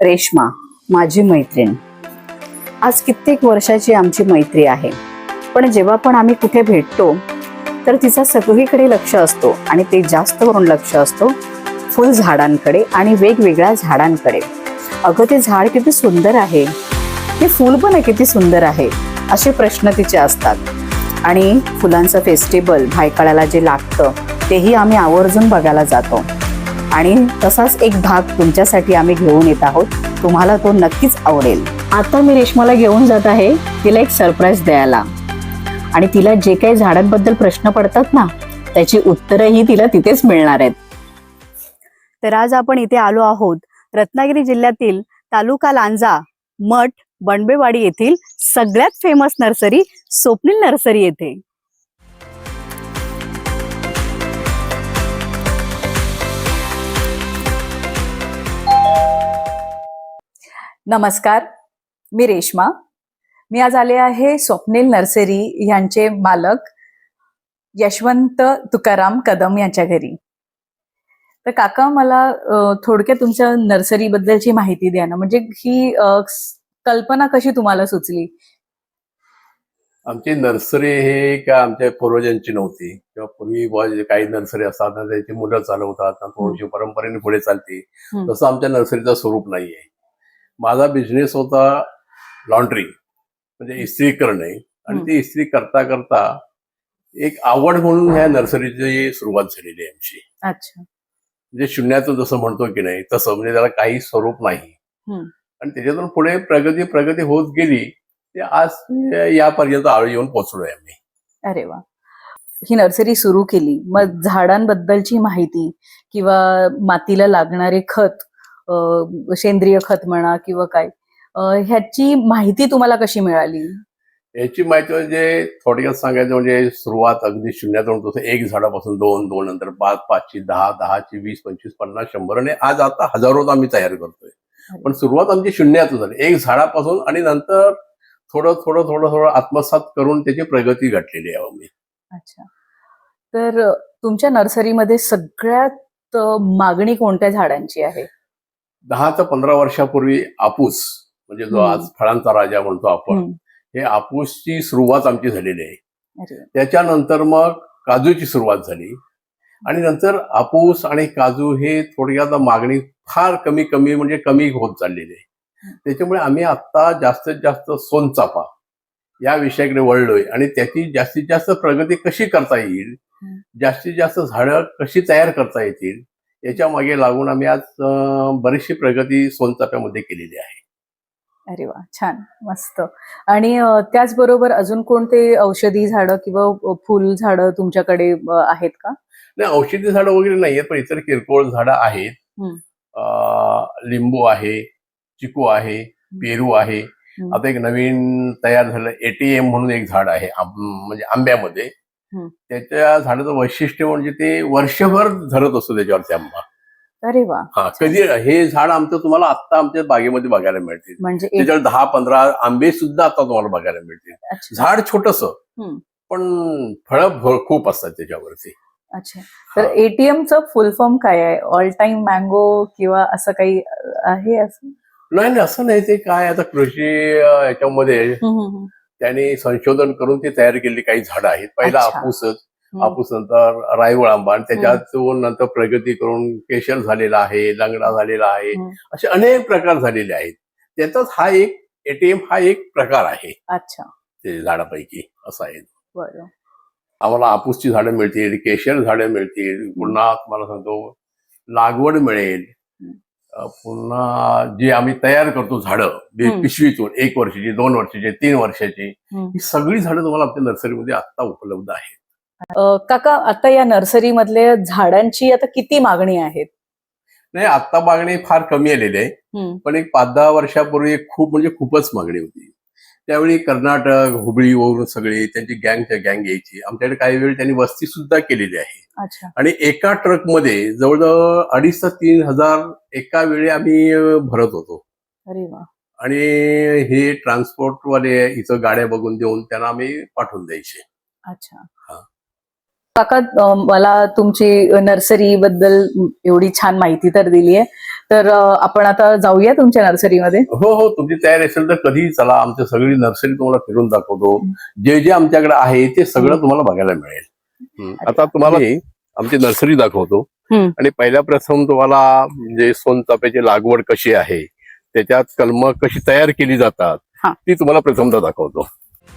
रेश्मा माझी मैत्रीण. आज कित्येक वर्षाची आमची मैत्री आहे, पण जेव्हा पण आम्ही कुठे भेटतो तर तिचा सगळीकडे लक्ष असतो आणि ते जास्त करून लक्ष असतो फुल झाडांकडे आणि वेगवेगळ्या झाडांकडे. अगं ते झाड किती सुंदर आहे, ते फूल पण किती सुंदर आहे, असे प्रश्न तिचे असतात. आणि फुलांचं फेस्टिवल भायखळ्याला जे लागतं तेही आम्ही आवर्जून बघायला जातो. आणि तसाच एक भाग तुमच्यासाठी आम्ही घेऊन येत आहोत, तुम्हाला तो नक्कीच आवडेल. आता मी रेश्माला घेऊन जात आहे तिला एक सरप्राईज द्यायला, आणि तिला जे काही झाडांबद्दल प्रश्न पडतात ना त्याची उत्तरही तिला तिथेच मिळणार आहेत. तर आज आपण इथे आलो आहोत रत्नागिरी जिल्ह्यातील तालुका लांजा मठ बणबेवाडी येथील सगळ्यात फेमस नर्सरी स्वप्नील नर्सरी येथे. नमस्कार, मी रेश्मा. मी आज आले आहे स्वप्नील नर्सरी यांचे मालक यशवंत तुकाराम कदम यांच्या घरी. तर काका, मला थोडक्यात तुमच्या नर्सरी बद्दलची माहिती द्या ना. म्हणजे ही कल्पना कशी तुम्हाला सुचली? आमची नर्सरी हे का आमच्या पूर्वजांची नव्हती, किंवा पूर्वी काही नर्सरी असतात ना त्याची मुलं चालवतात ना, थोडीशी परंपरेने पुढे चालते. तसं आमच्या नर्सरीचं स्वरूप नाहीये. माझा बिझनेस होता लॉन्ड्री, म्हणजे इस्त्री करणे, आणि ती इस्त्री करता करता एक आवड म्हणून ह्या नर्सरीची सुरुवात झालेली आहे आमची. अच्छा. म्हणजे शून्यातून जसं म्हणतो की नाही तसं, म्हणजे त्याला काही स्वरूप नाही. आणि त्याच्यातून पुढे प्रगती होत गेली, ते आज यापर्यंत येऊन पोहोचलोय आम्ही. अरे वा. ही नर्सरी सुरू केली, मग झाडांबद्दलची माहिती किंवा मातीला लागणारे खत, सेंद्रिय खत म्हणा किंवा काय, ह्याची माहिती तुम्हाला कशी मिळाली? याची माहिती म्हणजे थोडक्यात सांगायचं म्हणजे सुरुवात अगदी शून्यातून, तसं एक झाडापासून 2, 2 नंतर 5, 5ची 10, 10ची 20, 25, 50, 100 आणि आज आता हजारो आम्ही तयार करतोय. पण सुरुवात आमची शून्यातून झाली, एक झाडापासून, आणि नंतर थोडं थोडं थोडं थोडं आत्मसात करून त्याची प्रगती घडलेली आहे आम्ही. अच्छा. तर तुमच्या नर्सरीमध्ये सगळ्यात मागणी कोणत्या झाडांची आहे? 10 ते 15 वर्षापूर्वी आपूस, म्हणजे जो आज फळांचा राजा म्हणतो आपण, हे आपूसची सुरुवात आमची झालेली आहे. त्याच्यानंतर मग काजूची सुरुवात झाली, आणि नंतर आपूस आणि काजू हे थोडक्यात मागणी फार कमी म्हणजे कमी होत चाललेली आहे. त्याच्यामुळे आम्ही आता जास्तीत जास्त सोनचाफा या विषयाकडे वळलोय, आणि त्याची जास्तीत जास्त प्रगती कशी करता येईल, जास्तीत जास्त झाडं कशी तयार करता येतील, याच्या मागे लागून आम्ही आज बरीचशी प्रगती सोनचाफ्यामध्ये केलेली आहे. अरे वा, छान, मस्त. आणि त्याचबरोबर अजून कोणते औषधी झाडं किंवा फुल झाडं तुमच्याकडे आहेत का? नाही, औषधी झाडं वगैरे नाहीयेत, पण इतर किरकोळ झाडं आहेत. लिंबू आहे, चिकू आहे, पेरू आहे. आता एक नवीन तयार झालं ATM म्हणून एक झाड आहे, म्हणजे आंब्यामध्ये. त्याच्या झाडाचं वैशिष्ट्य म्हणजे ते वर्षभर धरत असतो त्याच्यावरती आंबा. अरे वा. हा, कधी हे झाड आमचं तुम्हाला आता आमच्या बागेमध्ये बघायला मिळतील. म्हणजे त्याच्यावर 10-15 आंबे सुद्धा आता तुम्हाला बघायला मिळतील. झाड छोटस, पण फळं खूप असतात त्याच्यावरती. अच्छा. तर ATM चं फुल फॉर्म काय आहे? ऑल टाइम मँगो किंवा असं काही आहे? असं नाही, असं नाही. ते काय, आता कृषी याच्यामध्ये त्यांनी संशोधन करून ते तयार केलेली काही झाडं आहेत. पहिला आपूस नंतर रायवळ आंबा, आणि त्याच्यातून नंतर प्रगती करून केशर झालेला आहे, लंगडा झालेला आहे, असे अनेक प्रकार झालेले आहेत. त्याचाच हा एक ATM हा एक प्रकार आहे. अच्छा. ते झाडापैकी असं आहे. बरं. आम्हाला आपूसची झाडं मिळतील, केशर झाडं मिळतील, पुन्हा तुम्हाला सांगतो लागवड मिळेल, पुन्हा जे आम्ही तयार करतो झाडं पिशवीतून, 1 वर्षाची, 2 वर्षाची, 3 वर्षाची, ही सगळी झाडं तुम्हाला आपल्या नर्सरीमध्ये आता उपलब्ध आहेत. काका, आता या नर्सरी मधल्या झाडांची आता किती मागणी आहे? नाही, आता मागणी फार कमी आलेली आहे, पण एक 5-10 वर्षापूर्वी खूपच मागणी होती. त्यावेळी कर्नाटक, हुबळीवरून सगळी त्यांची गँग यायची. आमच्याकडे काही वेळ त्यांनी वस्ती सुद्धा केलेली आहे, आणि एका ट्रकमध्ये जवळजवळ 2,500 ते 3,000 एका वेळी आम्ही भरत होतो. अरे वा. आणि हे ट्रान्सपोर्टवाले इथं गाड्या बघून देऊन त्यांना आम्ही पाठवून द्यायचे. अच्छा. काका, मला तुमची नर्सरी बद्दल एवढी छान माहिती तर दिली आहे, तर आपण आता जाऊया तुमच्या नर्सरीमध्ये. हो हो, तुमची तयारी असेल तर कधीही चला, आमची सगळी नर्सरी तुम्हाला फिरून दाखवतो. जे जे आमच्याकडे आहे ते सगळं तुम्हाला बघायला मिळेल. आता तुम्हाला मी आमची नर्सरी दाखवतो आणि पहिल्या प्रथम तुम्हाला म्हणजे सोनचाफ्याची लागवड कशी आहे, त्याच्यात कलमं कशी तयार केली जातात ती तुम्हाला प्रथमतः दाखवतो.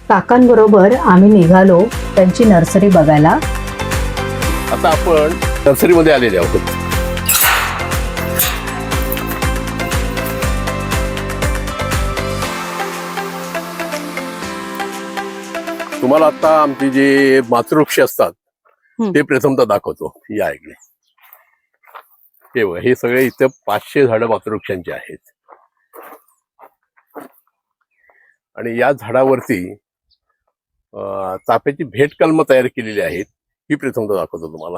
काकांबरोबर आम्ही निघालो त्यांची नर्सरी बघायला. आता आपण नर्सरीमध्ये आलेले आहोत. तुम्हाला आता आमचे जे मातृवृक्ष असतात ते प्रथमतः दाखवतो. या इकडे हे बघा, हे सगळे इथं 500 झाडं मातृवृक्षांची आहेत आणि या झाडावरती चाफ्याची भेट कलम तयार केलेली आहेत. ही प्रथमतः दाखवतो तुम्हाला.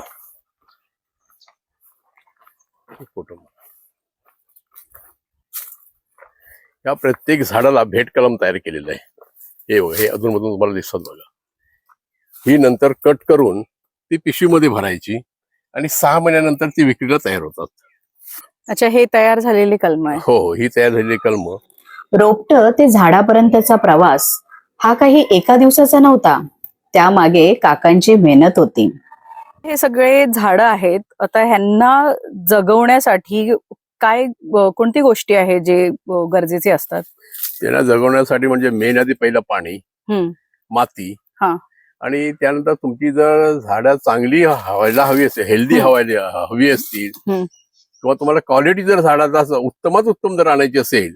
फोटो या प्रत्येक झाडाला भेट कलम तयार केलेलं आहे. हे बघा, हे अधूनमधून तुम्हाला दिसतात बघा. ही नंतर कट करून ती पिशवीमध्ये भरायची आणि 6 महिन्यानंतर ती विक्रीला तयार होतात. अच्छा, हे तयार झालेली कलम आहे. हो, ही तयार झालेली कलम. रोपटं ते झाडापर्यंतचा प्रवास हा काही एका दिवसाचा नव्हता. त्यामागे काकांची मेहनत होती. हे सगळे झाडं आहेत, आता ह्यांना जगवण्यासाठी काय कोणती गोष्टी आहे जे गरजेचे असतात? त्यांना जगवण्यासाठी म्हणजे मेन आधी पहिलं पाणी, माती आणि त्यानंतर तुमची जर झाडं चांगली व्हायला हवी असेल, हेल्दी हवी असतील किंवा तुम्हाला क्वालिटी जर झाडाचा उत्तमात उत्तम जर आणायची असेल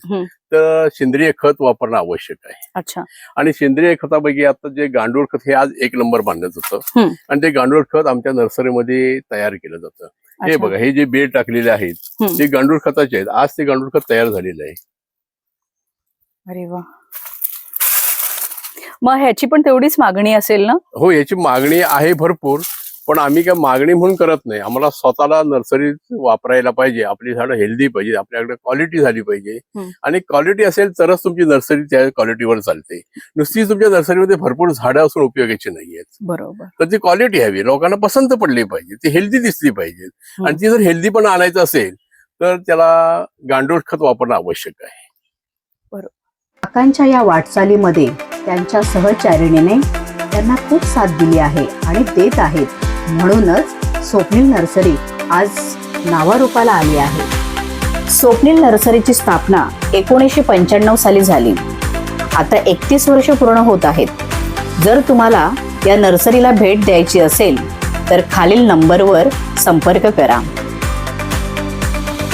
तर सेंद्रिय खत वापरणं आवश्यक आहे. अच्छा. आणि सेंद्रिय खतापैकी आता जे गांडूळ खत हे आज 1 नंबर मानलं जातं आणि ते गांडूळ खत आमच्या नर्सरीमध्ये तयार केलं जातं. हे बघा, हे जे बेड टाकलेले आहेत ते गांडूळ खताचे आहेत. आज ते गांडूळ खत तयार झालेलं आहे. अरे वा, मग ह्याची पण तेवढीच मागणी असेल ना? हो, याची मागणी आहे भरपूर, पण आम्ही काय मागणी म्हणून करत नाही. आम्हाला स्वतःला नर्सरीत वापरायला पाहिजे, आपली झाडं हेल्दी पाहिजे, आपल्याकडे क्वालिटी झाली पाहिजे आणि क्वालिटी असेल तरच तुमची नर्सरी त्या क्वालिटीवर चालते. नुसती तुमच्या नर्सरीमध्ये भरपूर झाडं असून उपयोगाची नाहीयेत. बरोबर. तर ती क्वालिटी हवी, लोकांना पसंत पडली पाहिजे, ती हेल्दी दिसली पाहिजे आणि ती जर हेल्दी पण आणायचं असेल तर त्याला गांडूळ खत वापरणं आवश्यक आहे. काकांच्या या वाटचालीमध्ये त्यांच्या सहचारिणीने त्यांना खूप साथ दिली आहे आणि देत आहेत. म्हणूनच स्वप्नील नर्सरी आज नावारूपाला आली आहे. स्वप्नील नर्सरीची स्थापना 1995 साली झाली. आता 31 वर्ष पूर्ण होत आहेत. जर तुम्हाला या नर्सरीला भेट द्यायची असेल तर खालील नंबरवर संपर्क करा.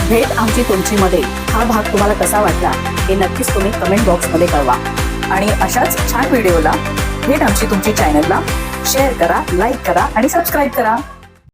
भेट आमची तुमचीमध्ये हा भाग तुम्हाला कसा वाटला हे नक्कीच तुम्ही कमेंट बॉक्समध्ये कळवा. आणि अशाच छान व्हिडिओला भेट आमची तुमची चॅनलला शेअर करा, लाईक करा आणि सबस्क्राईब करा.